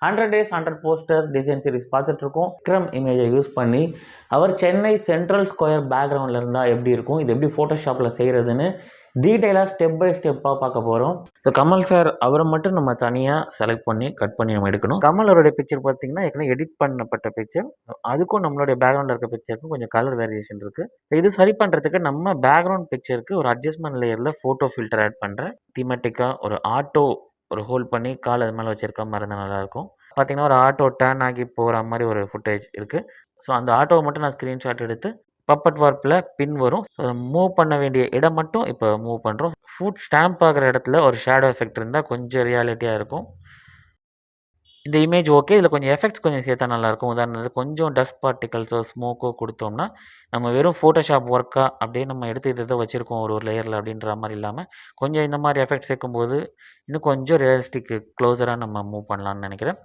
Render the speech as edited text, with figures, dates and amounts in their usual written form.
100 days 100 posters design series பார்த்துட்ருக்கோம். விக்ரம் இமேஜை use பண்ணி அவர் சென்னை சென்ட்ரல் ஸ்கொயர் பேக்ரவுண்டில் இருந்தால் எப்படி இருக்கும், இது எப்படி ஃபோட்டோஷாப்பில் செய்கிறதுன்னு டீட்டெயிலாக ஸ்டெப் பை ஸ்டெப்பாக பார்க்க போகிறோம். ஸோ கமல் சார் அவரை மட்டும் நம்ம தனியாக செலக்ட் பண்ணி கட் பண்ணி நம்ம எடுக்கணும். கமல் அவருடைய பிக்சர் பார்த்தீங்கன்னா ஏற்கனவே எடிட் பண்ணப்பட்ட பிக்சர். அதுக்கும் நம்மளுடைய பேக்ரவுண்டில் இருக்க பிக்சருக்கும் கொஞ்சம் கலர் வேரியேஷன் இருக்குது. இது சரி பண்ணுறதுக்கு நம்ம பேக்ரவுண்ட் பிக்சருக்கு ஒரு அட்ஜஸ்ட்மெண்ட் லேயரில் ஃபோட்டோ ஃபில்டர் ஆட் பண்ணுறேன். தீமெட்டிக்காக ஒரு ஆட்டோ ஒரு ஹோல்ட் பண்ணி கால் அது மேலே வச்சிருக்க மாதிரி இருந்தால் நல்லாயிருக்கும். பார்த்தீங்கன்னா ஒரு ஆட்டோ டர்ன் ஆகி போகிற மாதிரி ஒரு ஃபுட்டேஜ் இருக்குது. ஸோ அந்த ஆட்டோவை மட்டும் நான் ஸ்க்ரீன்ஷாட் எடுத்து பப்பட் வார்ப்பில் பின் வரும். மூவ் பண்ண வேண்டிய இடம் மட்டும் இப்போ மூவ் பண்ணுறோம். ஃபுட் ஸ்டாம்ப் ஆகிற இடத்துல ஒரு ஷேடோ எஃபெக்ட் இருந்தால் கொஞ்சம் ரியாலிட்டியாக இருக்கும். இந்த இமேஜ் ஓகே. இதில் கொஞ்சம் எஃபெக்ட்ஸ் கொஞ்சம் சேர்த்தா நல்லாயிருக்கும். உதாரணத்துக்கு கொஞ்சம் டஸ்ட் பார்ட்டிகல்ஸோ ஸ்மோக்கோ கொடுத்தோம்னா நம்ம வெறும் ஃபோட்டோஷாப் ஒர்க்காக அப்படியே நம்ம எடுத்து இதை வச்சுருக்கோம் ஒரு லேயரில் அப்படின்ற மாதிரி இல்லாமல் கொஞ்சம் இந்த மாதிரி எஃபெக்ட் சேர்க்கும்போது இன்னும் கொஞ்சம் ரியலிஸ்டிக் க்ளோஸராக நம்ம மூவ் பண்ணலான்னு நினைக்கிறேன்.